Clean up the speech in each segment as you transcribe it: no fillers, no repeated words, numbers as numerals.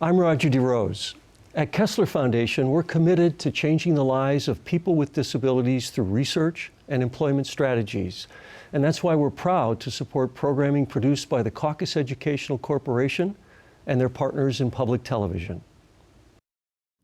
I'm Roger DeRose. At KESSLER Foundation, we're committed to changing the lives of people with disabilities through research and employment strategies. And that's why we're proud to support programming produced by the CAUCUS Educational Corporation and their partners in public television.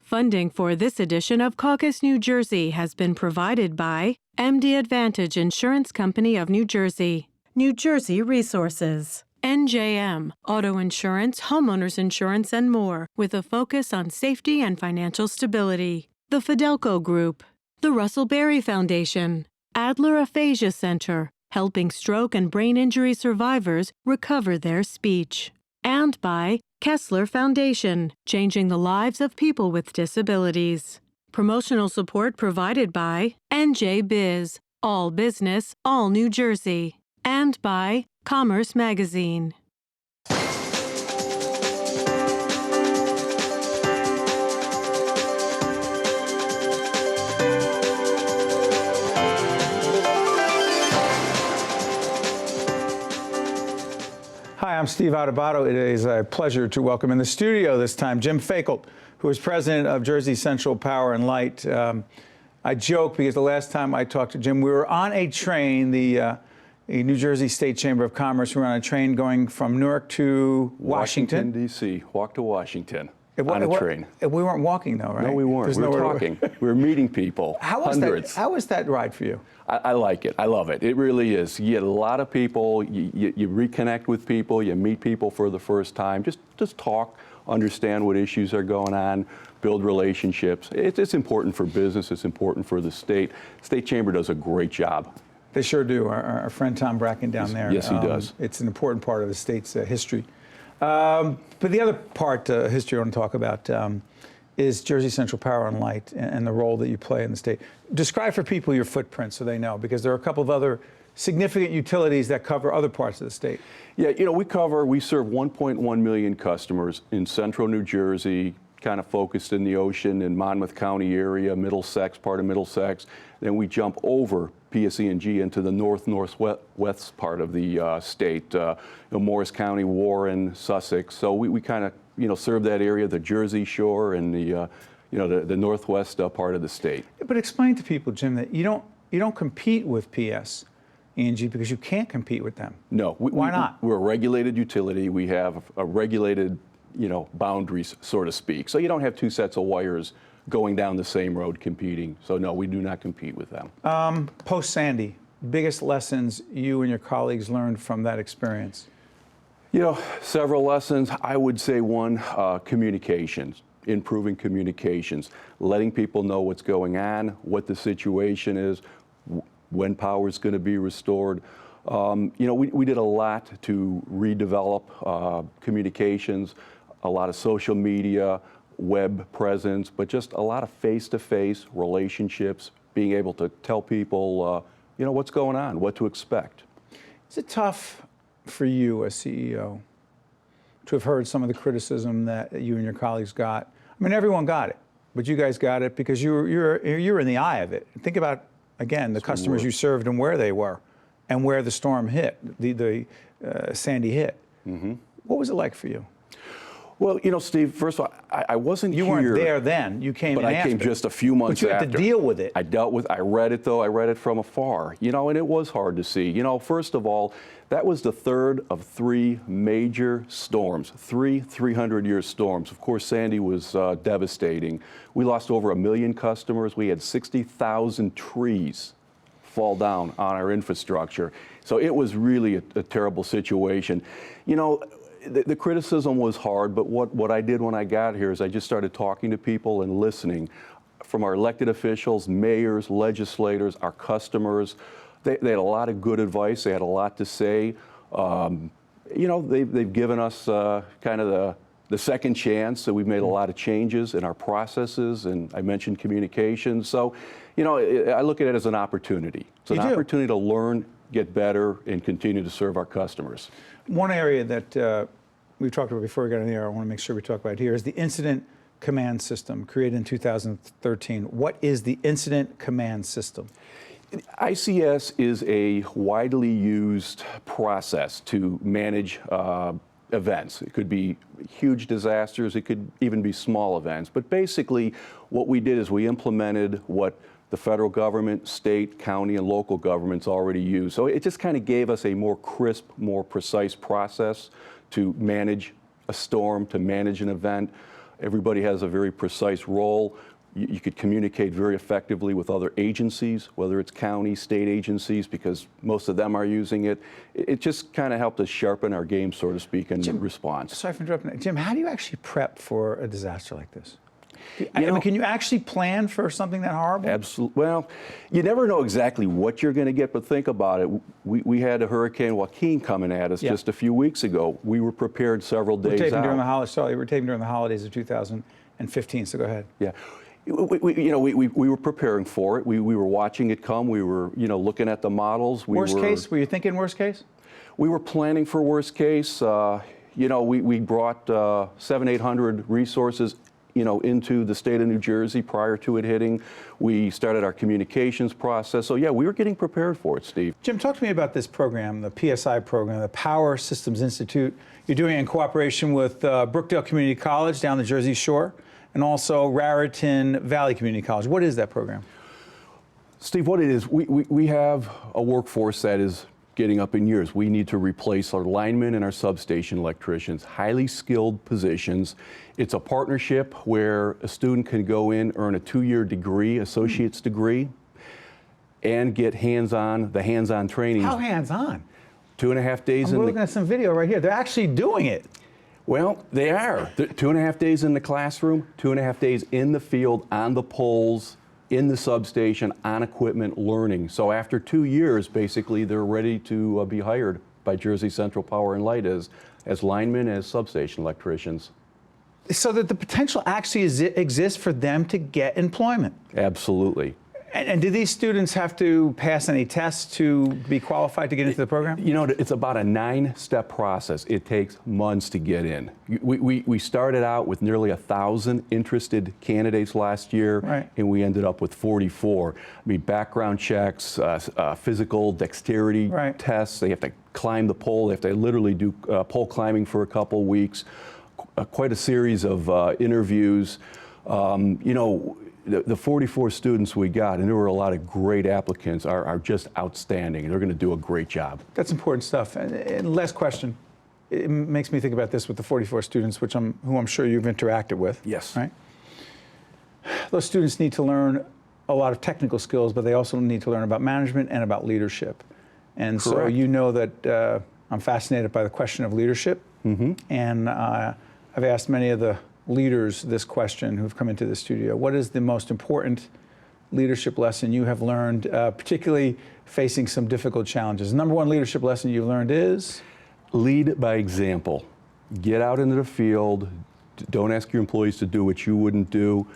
Funding for this edition of CAUCUS New Jersey has been provided by MD Advantage Insurance Company of New Jersey, New Jersey Resources, NJM, Auto Insurance, Homeowners Insurance, and more, with a focus on safety and financial stability, the FIDELCO Group, the Russell Berry Foundation, Adler Aphasia Center, helping stroke and brain injury survivors recover their speech, and by KESSLER Foundation, changing the lives of people with disabilities. Promotional support provided by NJ Biz, all business, all New Jersey, and by Commerce Magazine. Hi, I'm Steve Adubato. It is a pleasure to welcome in the studio this time Jim Fakult, who is president of Jersey Central Power and Light. I joke because the last time I talked to Jim, we were on a train, the New Jersey State Chamber of Commerce. We were on a train going from Newark to Washington. D.C., walk to Washington on a train. We weren't walking though, right? No, we weren't. We were talking. We were meeting people, hundreds. How was that ride for you? I like it. I love it. It really is. You get a lot of people. You reconnect with people. You meet people for the first time. Just talk, understand what issues are going on, build relationships. It's important for business. It's important for the state. State Chamber does a great job. They sure do. Our friend Tom Bracken down there. Yes, he does. It's an important part of the state's history. But the other part of history I want to talk about is Jersey Central Power and Light and the role that you play in the state. Describe for people your footprint so they know, because there are a couple of other significant utilities that cover other parts of the state. Yeah, you know, we serve 1.1 million customers in central New Jersey, kind of focused in the Ocean and Monmouth County area, Middlesex, part of Middlesex. Then we jump over PSE&G into the northwest part of the state, Morris County, Warren, Sussex. So we kind of serve that area, the Jersey Shore and the northwest part of the state. But explain to people, Jim, that you don't compete with PSE&G because you can't compete with them. No. Why not? We're a regulated utility. We have a regulated boundaries, so to speak. So you don't have two sets of wires going down the same road competing. So no, we do not compete with them. Post-Sandy, biggest lessons you and your colleagues learned from that experience? Several lessons. I would say one, communications, improving communications, letting people know what's going on, what the situation is, when power is going to be restored. We did a lot to redevelop communications, a lot of social media, web presence, but just a lot of face-to-face relationships, being able to tell people, what's going on, what to expect. Is it tough for you as CEO to have heard some of the criticism that you and your colleagues got? I mean, everyone got it, but you guys got it because you're in the eye of it. Think about, again, the customers you served and where they were and where the storm hit, the Sandy hit. Mm-hmm. What was it like for you? Well, Steve, first of all, I wasn't here. You weren't there then. You came in after. But I came just a few months after. But you had to deal with it. I read it, though. I read it from afar, and it was hard to see. First of all, that was the third of three major storms, three 300-year storms. Of course, Sandy was devastating. We lost over 1 million customers. We had 60,000 trees fall down on our infrastructure. So it was really a terrible situation. The criticism was hard, but what I did when I got here is I just started talking to people and listening, from our elected officials, mayors, legislators, our customers. They had a lot of good advice. They had a lot to say. They've given us kind of the second chance. So we've made a lot of changes in our processes, and I mentioned communication. So, I look at it as an opportunity. It's an opportunity to learn, get better, and continue to serve our customers. One area that we talked about before we got in the air, I want to make sure we talk about here, is the Incident Command System created in 2013. What is the Incident Command System? ICS is a widely used process to manage events. It could be huge disasters, it could even be small events. But basically, what we did is we implemented what the federal government, state, county, and local governments already use. So it just kind of gave us a more crisp, more precise process to manage a storm, to manage an event. Everybody has a very precise role. You could communicate very effectively with other agencies, whether it's county, state agencies, because most of them are using it. It just kind of helped us sharpen our game, so to speak, in response. Sorry for interrupting. Jim, how do you actually prep for a disaster like this? I mean, can you actually plan for something that horrible? Absolutely. Well, you never know exactly what you're going to get, but think about it. We had a Hurricane Joaquin coming at us just a few weeks ago. We were prepared several days out. We're taping during the holidays of 2015, so go ahead. Yeah. We were preparing for it. We were watching it come. We were, looking at the models. Worst case? Were you thinking worst case? We were planning for worst case. We brought 700-800 resources, into the state of New Jersey prior to it hitting. We started our communications process. So yeah, we were getting prepared for it, Steve. Jim, talk to me about this program, the PSI program, the Power Systems Institute. You're doing it in cooperation with Brookdale Community College down the Jersey Shore, and also Raritan Valley Community College. What is that program? Steve, what it is, we have a workforce that is getting up in years. We need to replace our linemen and our substation electricians, highly skilled positions. It's a partnership where a student can go in, earn a 2-year degree, associate's degree, and get hands-on training. How hands-on? 2.5 days I'm looking at some video right here. They're actually doing it. Well, they are. 2.5 days in the classroom, 2.5 days in the field, on the poles, in the substation, on equipment, learning. So after 2 years, basically, they're ready to be hired by Jersey Central Power and Light as linemen, as substation electricians. So that the potential actually exists for them to get employment. Absolutely. And do these students have to pass any tests to be qualified to get into the program? It's about a 9-step process. It takes months to get in. We started out with nearly 1,000 interested candidates last year, right, and we ended up with 44. I mean, background checks, physical dexterity tests. They have to climb the pole. They have to literally do pole climbing for a couple weeks. Quite a series of interviews. The 44 students we got, and there were a lot of great applicants, are just outstanding. They're going to do a great job. That's important stuff. And last question. It makes me think about this with the 44 students, who I'm sure you've interacted with. Yes. Right? Those students need to learn a lot of technical skills, but they also need to learn about management and about leadership. And Correct. So you know that I'm fascinated by the question of leadership. Mm-hmm. And I've asked many of the leaders this question who've come into the studio. What is the most important leadership lesson you have learned, particularly facing some difficult challenges? Number one leadership lesson you've learned is? Lead by example. Get out into the field. Don't ask your employees to do what you wouldn't do.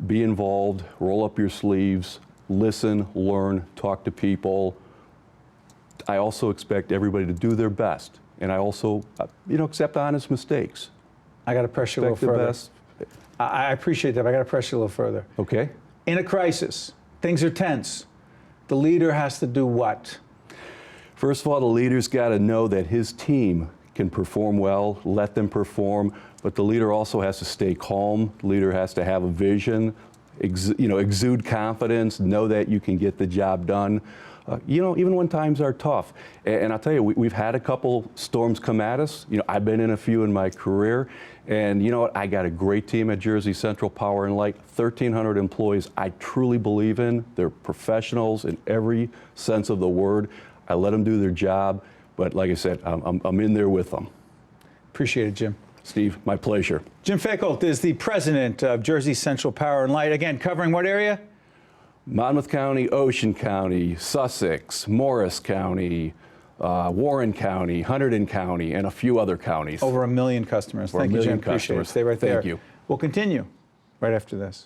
Be involved. Roll up your sleeves. Listen, learn, talk to people. I also expect everybody to do their best. And I also, accept honest mistakes. I got to press you a little further. I appreciate that, but I got to press you a little further. Okay. In a crisis, things are tense. The leader has to do what? First of all, the leader's got to know that his team can perform well, let them perform, but the leader also has to stay calm. The leader has to have a vision, exude confidence, know that you can get the job done. Even when times are tough. And I'll tell you, we've had a couple storms come at us. I've been in a few in my career. And you know what? I got a great team at Jersey Central Power and Light, 1,300 employees I truly believe in. They're professionals in every sense of the word. I let them do their job. But like I said, I'm in there with them. Appreciate it, Jim. Steve, my pleasure. Jim Fakult is the president of Jersey Central Power and Light. Again, covering what area? Monmouth County, Ocean County, Sussex, Morris County, Warren County, Hunterdon County, and a few other counties. Over 1 million customers. Thank you, Jim. Appreciate it. Stay right there. Thank you. We'll continue right after this.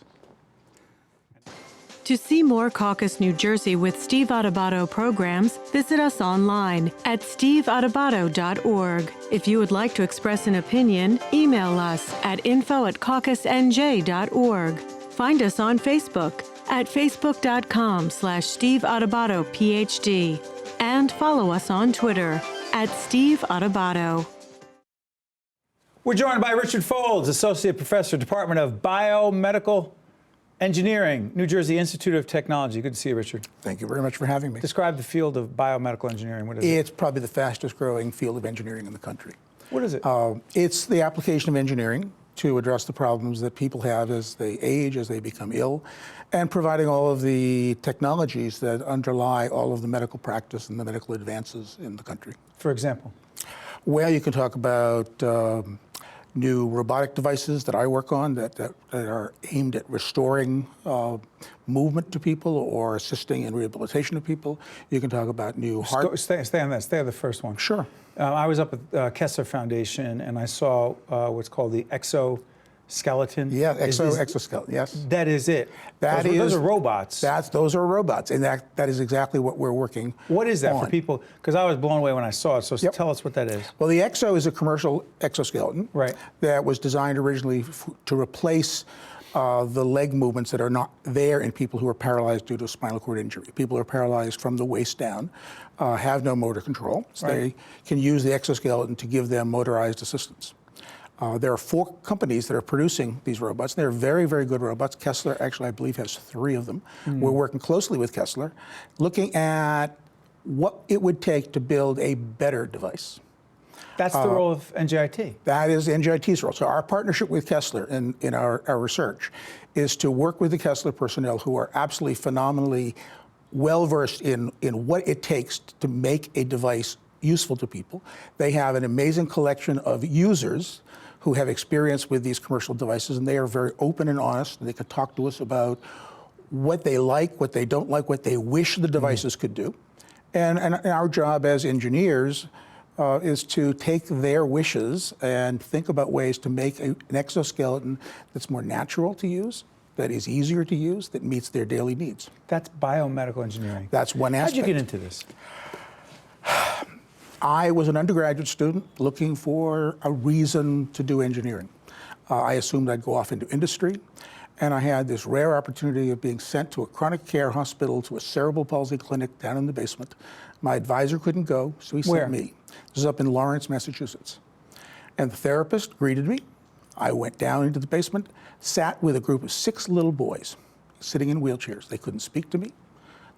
To see more Caucus New Jersey with Steve Adubato programs, visit us online at steveadubato.org. If you would like to express an opinion, email us at info@caucusnj.org. Find us on Facebook at facebook.com/Steve Adubato PhD, and follow us on Twitter at Steve Adubato. We're joined by Richard Foulds, Associate Professor, Department of Biomedical Engineering, New Jersey Institute of Technology. Good to see you, Richard. Thank you very much for having me. Describe the field of biomedical engineering. What is it? It's probably the fastest growing field of engineering in the country. What is it? It's the application of engineering to address the problems that people have as they age, as they become ill, and providing all of the technologies that underlie all of the medical practice and the medical advances in the country. For example? Well, you can talk about new robotic devices that I work on that are aimed at restoring movement to people or assisting in rehabilitation of people. You can talk about new heart... Stay on that. Stay on the first one. Sure. I was up at KESSLER Foundation, and I saw what's called the exoskeleton. Yeah, exoskeleton, yes. That is it. Those are robots. Those are robots, and that is exactly what we're working on. What is that for people? Because I was blown away when I saw it, so Yep. tell us what that is. Well, the Exo is a commercial exoskeleton that was designed originally to replace the leg movements that are not there in people who are paralyzed due to a spinal cord injury. People who are paralyzed from the waist down, have no motor control, so they can use the exoskeleton to give them motorized assistance. There are 4 companies that are producing these robots. They're very, very good robots. KESSLER actually, I believe, has 3 of them. We're working closely with KESSLER, looking at what it would take to build a better device. That's the role of NJIT. That is NJIT's role. So our partnership with KESSLER in our research is to work with the KESSLER personnel who are absolutely phenomenally well-versed in what it takes to make a device useful to people. They have an amazing collection of users who have experience with these commercial devices, and they are very open and honest, and they can talk to us about what they like, what they don't like, what they wish the devices could do. And our job as engineers is to take their wishes and think about ways to make an exoskeleton that's more natural to use, that is easier to use, that meets their daily needs. That's biomedical engineering. That's one aspect. How'd you get into this? I was an undergraduate student looking for a reason to do engineering. I assumed I'd go off into industry, and I had this rare opportunity of being sent to a chronic care hospital, to a cerebral palsy clinic down in the basement. My advisor couldn't go, so he sent me. This is up in Lawrence, Massachusetts. And the therapist greeted me. I went down into the basement, sat with a group of 6 little boys sitting in wheelchairs. They couldn't speak to me.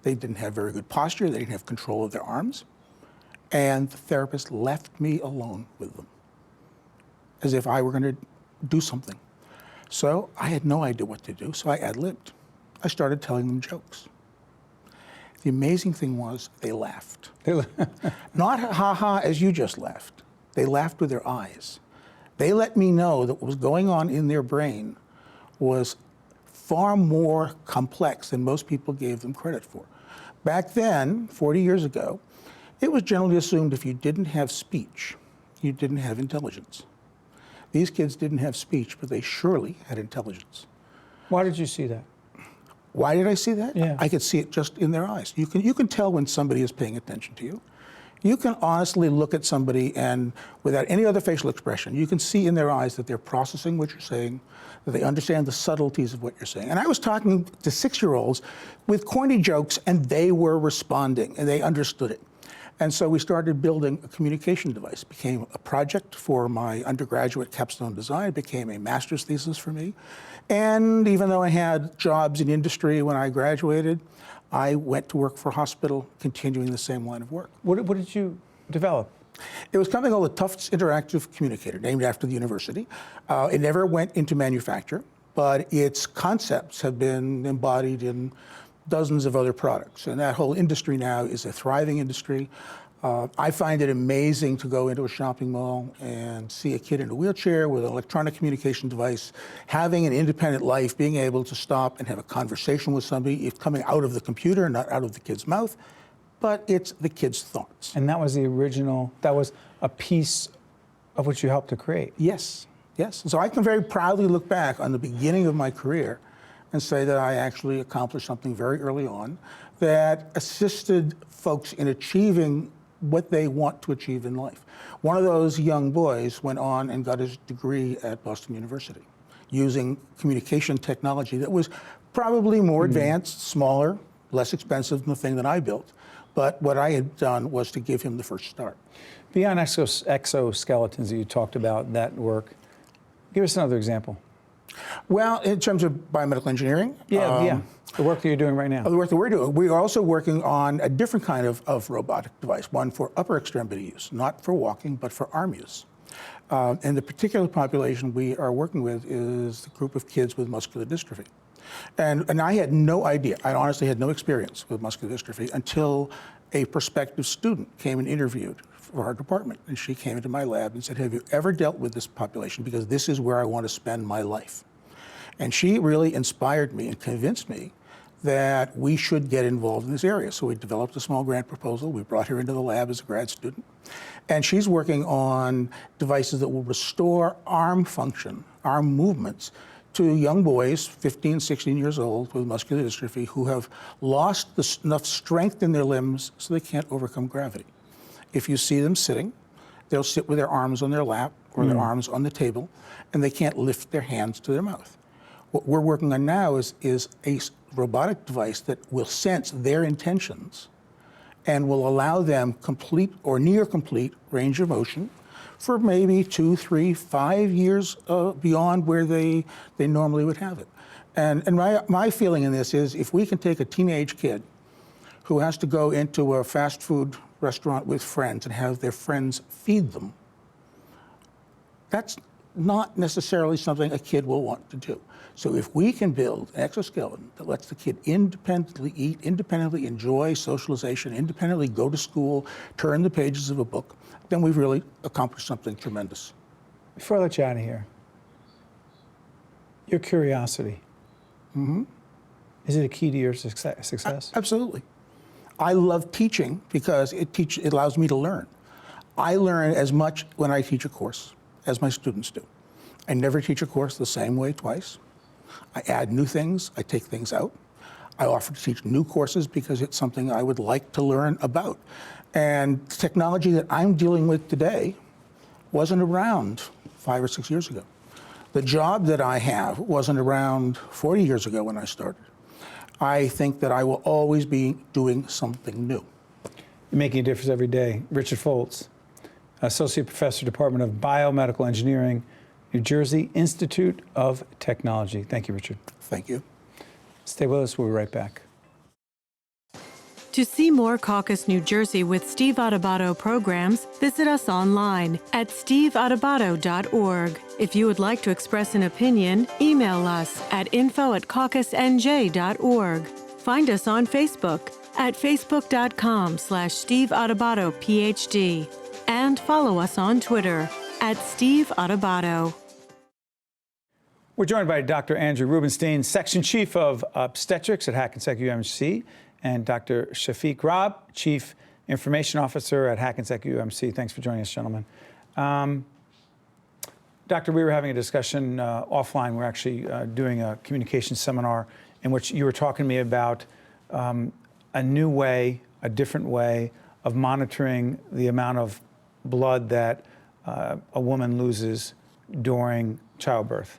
They didn't have very good posture. They didn't have control of their arms. And the therapist left me alone with them, as if I were going to do something. So I had no idea what to do, so I ad-libbed. I started telling them jokes. The amazing thing was they laughed. Not ha-ha as you just laughed. They laughed with their eyes. They let me know that what was going on in their brain was far more complex than most people gave them credit for. Back then, 40 years ago, it was generally assumed if you didn't have speech, you didn't have intelligence. These kids didn't have speech, but they surely had intelligence. Why did you see that? Why did I see that? Yeah. I could see it just in their eyes. You can tell when somebody is paying attention to you. You can honestly look at somebody and without any other facial expression, you can see in their eyes that they're processing what you're saying, that they understand the subtleties of what you're saying. And I was talking to 6-year-olds with corny jokes, and they were responding, and they understood it. And so we started building a communication device. It became a project for my undergraduate capstone design. It became a master's thesis for me. And even though I had jobs in industry when I graduated, I went to work for a hospital, continuing the same line of work. What did you develop? It was something called the Tufts Interactive Communicator, named after the university. It never went into manufacture, but its concepts have been embodied in dozens of other products. And that whole industry now is a thriving industry. I find it amazing to go into a shopping mall and see a kid in a wheelchair with an electronic communication device, having an independent life, being able to stop and have a conversation with somebody. It's coming out of the computer, not out of the kid's mouth, but it's the kid's thoughts. And that was the original, that was a piece of what you helped to create. Yes, yes. So I can very proudly look back on the beginning of my career and say that I actually accomplished something very early on that assisted folks in achieving what they want to achieve in life. One of those young boys went on and got his degree at Boston University using communication technology that was probably more advanced, smaller, less expensive than the thing that I built. But what I had done was to give him the first start. Beyond exoskeletons that you talked about, that work, Give us another example. Well, in terms of biomedical engineering, Yeah, the work that you're doing right now. the work that we're doing, we are also working on a different kind of robotic device, one for upper extremity use, not for walking, but for arm use. And the particular population we are working with is the group of kids with muscular dystrophy. And I had no idea, I honestly had no experience with muscular dystrophy until a prospective student came and interviewed for our department. And she came into my lab and said, have you ever dealt with this population? Because this is where I want to spend my life. And she really inspired me and convinced me that we should get involved in this area. So we developed a small grant proposal. We brought her into the lab as a grad student. And she's working on devices that will restore arm function, arm movements, to young boys, 15, 16 years old, with muscular dystrophy, who have lost enough strength in their limbs so they can't overcome gravity. If you see them sitting, they'll sit with their arms on their lap or their arms on the table, and they can't lift their hands to their mouth. What we're working on now is a robotic device that will sense their intentions and will allow them complete or near complete range of motion for maybe 2, 3, 5 years beyond where they normally would have it. And my feeling in this is if we can take a teenage kid who has to go into a fast food restaurant with friends and have their friends feed them, that's not necessarily something a kid will want to do. So if we can build an exoskeleton that lets the kid independently eat, independently enjoy socialization, independently go to school, turn the pages of a book, then we've really accomplished something tremendous. Before I let you out of here, your curiosity, is it a key to your success? Absolutely. I love teaching because it allows me to learn. I learn as much when I teach a course as my students do. I never teach a course the same way twice. I add new things, I take things out. I offer to teach new courses because it's something I would like to learn about. And the technology that I'm dealing with today wasn't around 5 or 6 years ago. The job that I have wasn't around 40 years ago when I started. I think that I will always be doing something new. You're making a difference every day. Richard Foulds, Associate Professor, Department of Biomedical Engineering, New Jersey Institute of Technology. Thank you, Richard. Thank you. Stay with us. We'll be right back. To see more CAUCUS New Jersey with Steve Adubato programs, visit us online at steveadubato.org. If you would like to express an opinion, email us at info@caucusnj.org. Find us on Facebook at facebook.com/Steve Adubato PhD and follow us on Twitter at Steve Adubato. We're joined by Dr. Andrew Rubenstein, Section Chief of Obstetrics at HackensackUMC, and Dr. Shafiq Rab, Chief Information Officer at HackensackUMC. Thanks for joining us, gentlemen. Doctor, we were having a discussion offline. We're actually doing a communications seminar in which you were talking to me about a new way, a different way of monitoring the amount of blood that a woman loses during childbirth.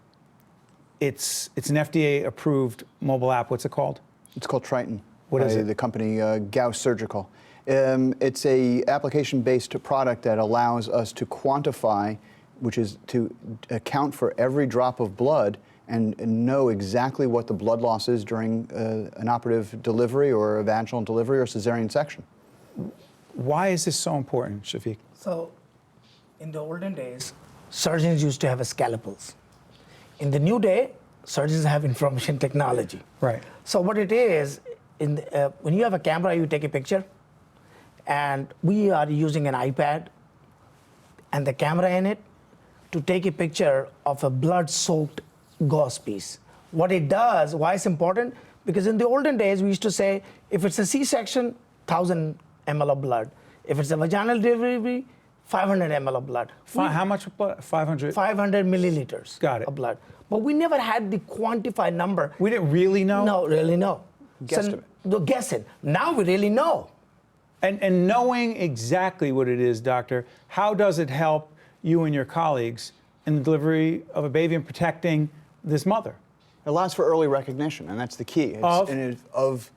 It's an FDA-approved mobile app. What's it called? It's called Triton. What is it? The company Gauss Surgical. It's a application-based product that allows us to quantify, which is to account for every drop of blood and know exactly what the blood loss is during an operative delivery or a vaginal delivery or cesarean section. Why is this so important, Shafiq? So, in the olden days, surgeons used to have scalpels. In the new day, surgeons have information technology. Right. So what it is, when you have a camera, you take a picture, and we are using an iPad and the camera in it to take a picture of a blood-soaked gauze piece. What it does, why it's important, because in the olden days, we used to say, if it's a C-section, 1,000 ml of blood. If it's a vaginal delivery, 500 ml of blood. How much blood? 500? 500 milliliters Got it. of blood. But we never had the quantified number. We didn't really know? No, really no. Guesstimate. So, guessing. Now we really know. And knowing exactly what it is, doctor, how does it help you and your colleagues in the delivery of a baby and protecting this mother? It allows for early recognition, and that's the key. Of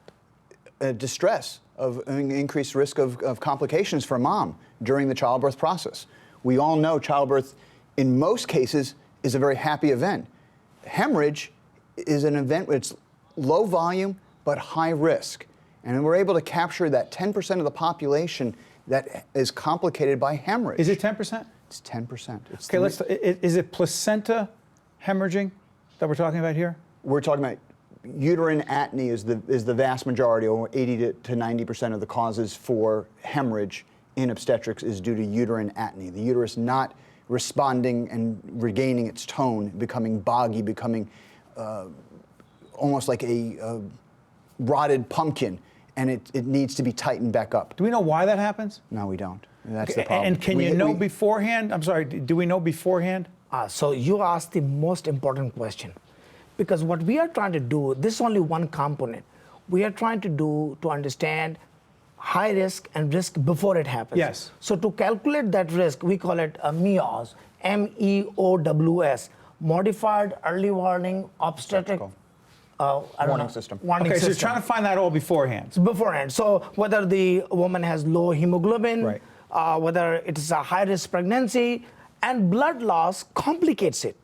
distress, of an increased risk of complications for mom during the childbirth process. We all know childbirth, in most cases, is a very happy event. Hemorrhage is an event that's low volume but high risk. And we're able to capture that 10% of the population that is complicated by hemorrhage. Is it 10%? It's 10%. It's Okay, is it placenta hemorrhaging that we're talking about here? We're talking about uterine atony is the vast majority, or 80 to 90% of the causes for hemorrhage in obstetrics is due to uterine atony. The uterus not responding and regaining its tone, becoming boggy, becoming almost like a rotted pumpkin, and it needs to be tightened back up. Do we know why that happens? No, we don't. That's the problem. And can you know beforehand? I'm sorry, do we know beforehand? So you asked the most important question. Because what we are trying to do, this is only one component. We are trying to understand high risk and risk before it happens. Yes. So to calculate that risk, we call it a MEOWS, MEOWS, Modified Early Warning Obstetric Warning system. Warning Okay, so system. you're trying to find that all beforehand. Beforehand. So whether the woman has low hemoglobin, Right. Whether it is a high-risk pregnancy, and blood loss complicates it.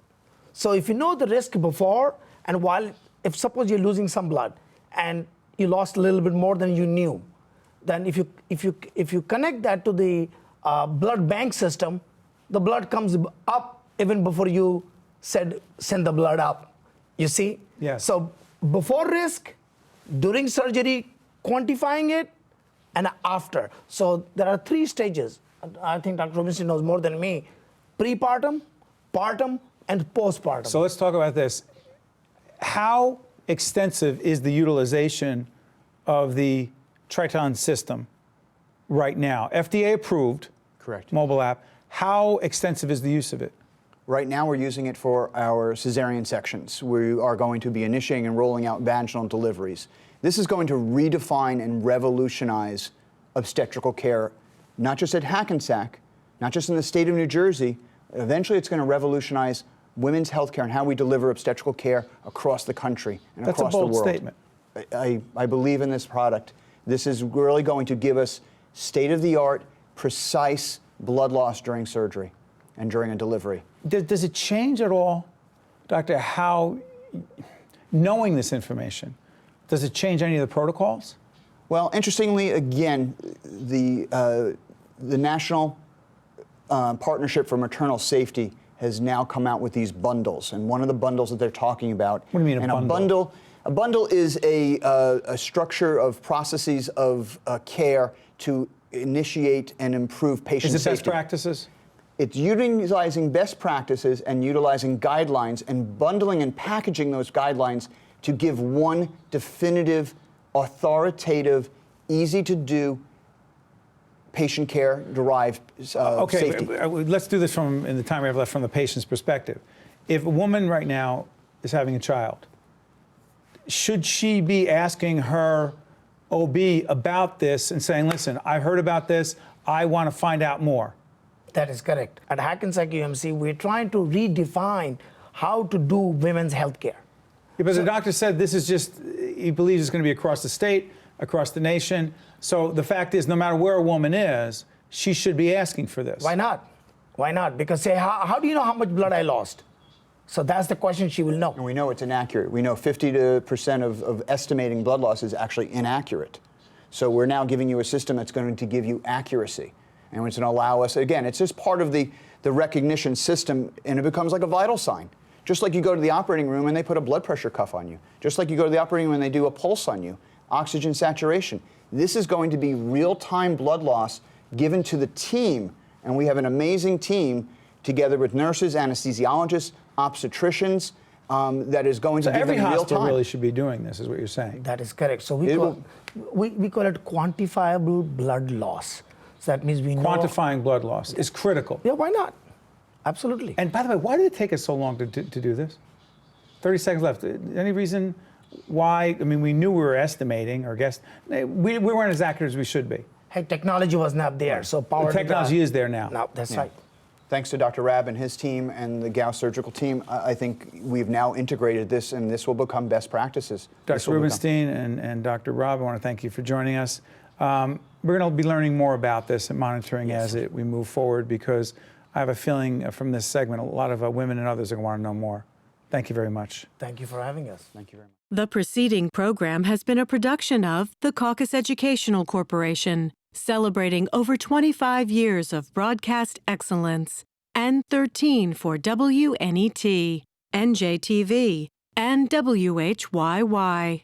So if you know the risk before, and if suppose you're losing some blood, and you lost a little bit more than you knew, then if you connect that to the blood bank system, the blood comes up even before you send the blood up. You see? Yes. So before risk, during surgery, quantifying it, and after. So there are 3 stages. I think Dr. Rubenstein knows more than me. Prepartum, partum, and postpartum. So let's talk about this. How extensive is the utilization of the Triton system right now? FDA approved. Correct. Mobile app. How extensive is the use of it? Right now, we're using it for our cesarean sections. We are going to be initiating and rolling out vaginal deliveries. This is going to redefine and revolutionize obstetrical care, not just at Hackensack, not just in the state of New Jersey. Eventually, it's going to revolutionize women's health care and how we deliver obstetrical care across the country and across the world. That's a bold statement. I believe in this product. This is really going to give us state-of-the-art, precise blood loss during surgery and during a delivery. Does it change at all, Doctor, how, knowing this information, does it change any of the protocols? Well, interestingly, again, the National Partnership for Maternal Safety has now come out with these bundles, and one of the bundles that they're talking about. What do you mean a bundle? A bundle is a structure of processes of care to initiate and improve patient Is it safety. best practices? It's utilizing best practices and utilizing guidelines and bundling and packaging those guidelines to give one definitive, authoritative, easy to do patient care derived safety. Let's do this in the time we have left from the patient's perspective. If a woman right now is having a child, should she be asking her OB about this and saying, listen, I heard about this, I want to find out more? That is correct. At HackensackUMC, we're trying to redefine how to do women's health care. Because the doctor said this is just, he believes it's going to be across the state, across the nation. So the fact is, no matter where a woman is, she should be asking for this. Why not? Why not? Because say, how do you know how much blood I lost? So that's the question she will know. And we know it's inaccurate. We know 50% of estimating blood loss is actually inaccurate. So we're now giving you a system that's going to give you accuracy. And it's going to allow us, again, it's just part of the recognition system, and it becomes like a vital sign. Just like you go to the operating room and they put a blood pressure cuff on you. Just like you go to the operating room and they do a pulse on you. Oxygen saturation. This is going to be real-time blood loss given to the team. And we have an amazing team together with nurses, anesthesiologists, obstetricians, that is going to give them real time. Every hospital really should be doing this, is what you're saying. That is correct. So we call it quantifiable blood loss. So that means we know. Quantifying blood loss is critical. Yeah, why not? Absolutely. And by the way, why did it take us so long to do this? 30 seconds left. Any reason why? I mean, we knew we were estimating, or guessed. We weren't as accurate as we should be. Hey, technology was not there, so power. The technology is there now. No, that's right. Thanks to Dr. Rab and his team and the Gauss surgical team, I think we've now integrated this, and this will become best practices. Dr. Rubenstein and Dr. Rab, I want to thank you for joining us. We're going to be learning more about this and monitoring as we move forward, because I have a feeling from this segment, a lot of women and others are going to want to know more. Thank you very much. Thank you for having us. Thank you very much. The preceding program has been a production of the CAUCUS Educational Corporation, celebrating over 25 years of broadcast excellence, and 13 for WNET, NJTV, and WHYY.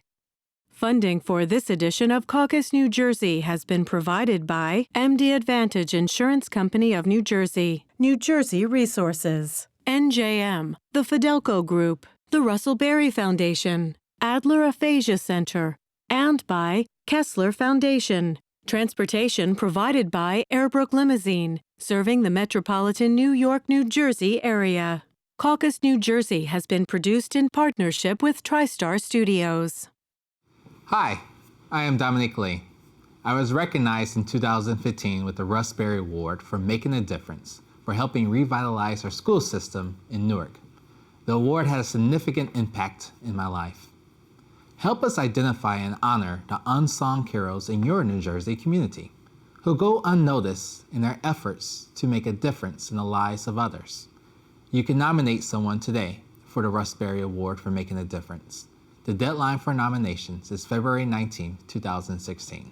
Funding for this edition of CAUCUS New Jersey has been provided by MD Advantage Insurance Company of New Jersey, New Jersey Resources, NJM, the FIDELCO Group, the Russell Berry Foundation, Adler Aphasia Center, and by KESSLER Foundation. Transportation provided by Airbrook Limousine, serving the metropolitan New York, New Jersey area. CAUCUS New Jersey has been produced in partnership with TriStar Studios. Hi, I am Dominic Lee. I was recognized in 2015 with the Russ Berry Award for making a difference for helping revitalize our school system in Newark. The award had a significant impact in my life. Help us identify and honor the unsung heroes in your New Jersey community who go unnoticed in their efforts to make a difference in the lives of others. You can nominate someone today for the Russ Berry Award for making a difference. The deadline for nominations is February 19, 2016.